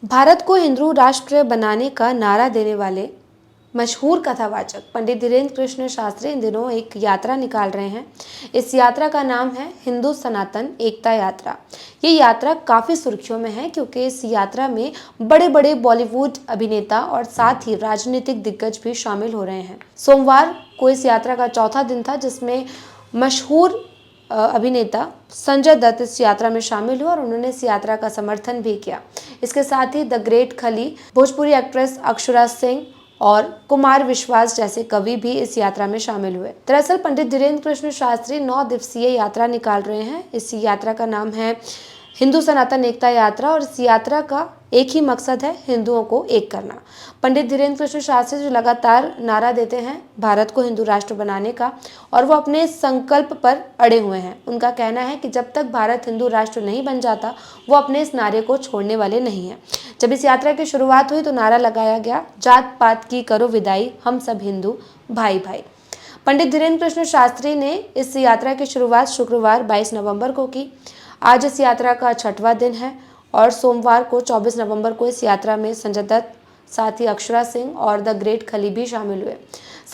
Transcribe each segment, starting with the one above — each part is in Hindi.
भारत को हिंदू राष्ट्र बनाने का नारा देने वाले मशहूर कथावाचक पंडित धीरेन्द्र कृष्ण शास्त्री इन दिनों एक यात्रा निकाल रहे हैं। इस यात्रा का नाम है हिंदू सनातन एकता यात्रा। ये यात्रा काफ़ी सुर्खियों में है क्योंकि इस यात्रा में बड़े बड़े बॉलीवुड अभिनेता और साथ ही राजनीतिक दिग्गज भी शामिल हो रहे हैं। सोमवार को इस यात्रा का चौथा दिन था, जिसमें मशहूर अभिनेता संजय दत्त इस यात्रा में शामिल हुए और उन्होंने इस यात्रा का समर्थन भी किया। इसके साथ ही द ग्रेट खली, भोजपुरी एक्ट्रेस अक्षरा सिंह और कुमार विश्वास जैसे कवि भी इस यात्रा में शामिल हुए। दरअसल पंडित धीरेन्द्र कृष्ण शास्त्री 9 दिवसीय यात्रा निकाल रहे हैं। इस यात्रा का नाम है हिंदू सनातन एकता यात्रा और इस यात्रा का एक ही मकसद है, हिंदुओं को एक करना। पंडित धीरेन्द्र कृष्ण शास्त्री जो लगातार नारा देते हैं भारत को हिंदू राष्ट्र बनाने का, और वो अपने संकल्प पर अड़े हुए हैं। उनका कहना है कि जब तक भारत हिंदू राष्ट्र नहीं बन जाता, वो अपने इस नारे को छोड़ने वाले नहीं हैं। जब इस यात्रा की शुरुआत हुई तो नारा लगाया गया, जात पात की करो विदाई, हम सब हिंदू भाई भाई। पंडित धीरेन्द्र कृष्ण शास्त्री ने इस यात्रा की शुरुआत शुक्रवार 22 नवंबर को की। आज इस यात्रा का 6वां दिन है और सोमवार को 24 नवंबर को इस यात्रा में संजय दत्त, साथ ही अक्षरा सिंह और द ग्रेट खली भी शामिल हुए।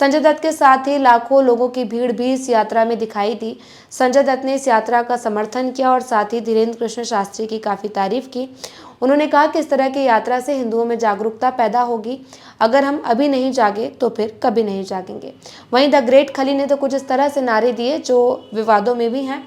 संजय दत्त के साथ ही लाखों लोगों की भीड़ भी इस यात्रा में दिखाई दी। संजय दत्त ने इस यात्रा का समर्थन किया और साथ ही धीरेन्द्र कृष्ण शास्त्री की काफ़ी तारीफ की। उन्होंने कहा कि इस तरह की यात्रा से हिंदुओं में जागरूकता पैदा होगी। अगर हम अभी नहीं जागे तो फिर कभी नहीं जागेंगे। वहीं द ग्रेट खली ने तो कुछ इस तरह से नारे दिए जो विवादों में भी हैं।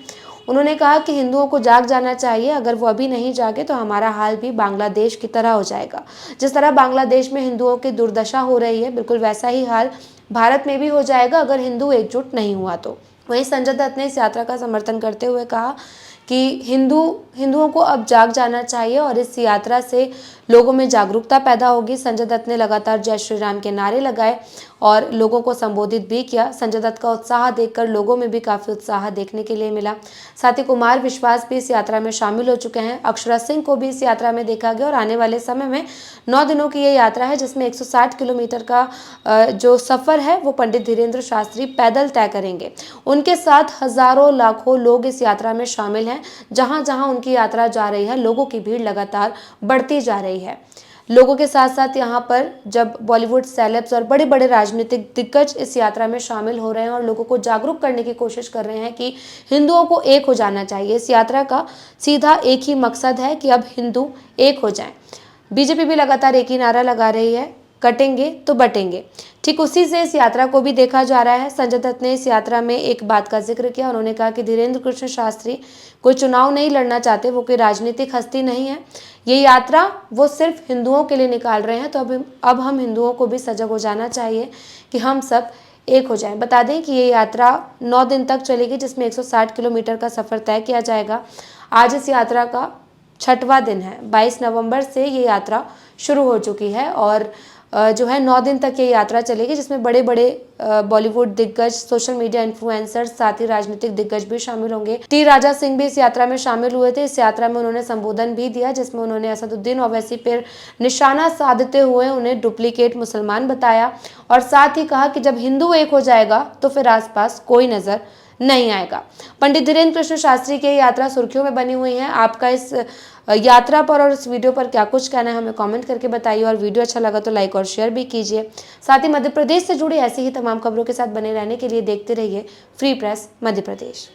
उन्होंने कहा कि हिंदुओं को जाग जाना चाहिए, अगर वो अभी नहीं जागे तो हमारा हाल भी बांग्लादेश की तरह हो जाएगा। जिस तरह बांग्लादेश में हिंदुओं की दुर्दशा हो रही है, बिल्कुल वैसा ही हाल भारत में भी हो जाएगा अगर हिंदू एकजुट नहीं हुआ तो। वहीं संजय दत्त ने इस यात्रा का समर्थन करते हुए कहा कि हिंदुओं को अब जाग जाना चाहिए और इस यात्रा से लोगों में जागरूकता पैदा होगी। संजय दत्त ने लगातार जय श्री राम के नारे लगाए और लोगों को संबोधित भी किया। संजय दत्त का उत्साह देखकर लोगों में भी काफ़ी उत्साह देखने के लिए मिला। साथ ही कुमार विश्वास भी इस यात्रा में शामिल हो चुके हैं। अक्षरा सिंह को भी इस यात्रा में देखा गया और आने वाले समय में 9 दिनों की ये यात्रा है, जिसमें 160 किलोमीटर का जो सफ़र है वो पंडित धीरेन्द्र शास्त्री पैदल तय करेंगे। उनके साथ हज़ारों लाखों लोग इस यात्रा में शामिल हैं। जहाँ जहाँ उनकी यात्रा जा रही है, लोगों की भीड़ लगातार बढ़ती जा रही है। लोगों के साथ साथ यहाँ पर जब बॉलीवुड सेलेब्स और बड़े बड़े राजनीतिक दिग्गज इस यात्रा में शामिल हो रहे हैं और लोगों को जागरूक करने की कोशिश कर रहे हैं कि हिंदुओं को एक हो जाना चाहिए। इस यात्रा का सीधा एक ही मकसद है कि अब हिंदू एक हो जाएं। बीजेपी भी लगातार एक ही नारा लगा रही है, कटेंगे तो बटेंगे। ठीक उसी से इस यात्रा को भी देखा जा रहा है। संजय दत्त ने इस यात्रा में एक बात का जिक्र किया। उन्होंने कहा कि धीरेन्द्र कृष्ण शास्त्री कोई चुनाव नहीं लड़ना चाहते, वो कोई राजनीतिक हस्ती नहीं है। ये यात्रा वो सिर्फ हिंदुओं के लिए निकाल रहे हैं, तो अब हम हिंदुओं को भी सजग हो जाना चाहिए कि हम सब एक हो जाएं। बता दें कि ये यात्रा 9 दिन तक चलेगी, जिसमें 160 किलोमीटर का सफ़र तय किया जाएगा। आज इस यात्रा का 6वां दिन है। 22 नवंबर से ये यात्रा शुरू हो चुकी है और जो है 9 दिन तक ये यात्रा चलेगी, जिसमें बड़े बड़े बॉलीवुद दिग्गज, सोशल मीडिया इन्फ्लुएंसर्स, साथ ही राजनीतिक दिग्गज भी शामिल होंगे। टी राजा सिंह भी इस यात्रा में शामिल हुए थे। इस यात्रा में उन्होंने संबोधन भी दिया, जिसमें उन्होंने असदुद्दीन ओवैसी पर निशाना साधते हुए उन्हें डुप्लीकेट मुसलमान बताया और साथ ही कहा कि जब हिंदू एक हो जाएगा तो फिर आसपास कोई नजर नहीं आएगा। पंडित धीरेन्द्र कृष्ण शास्त्री की यात्रा सुर्खियों में बनी हुई है। आपका इस यात्रा पर और इस वीडियो पर क्या कुछ कहना है, हमें कमेंट करके बताइए और वीडियो अच्छा लगा तो लाइक और शेयर भी कीजिए। साथ ही मध्य प्रदेश से जुड़ी ऐसी ही तमाम खबरों के साथ बने रहने के लिए देखते रहिए फ्री प्रेस मध्य प्रदेश।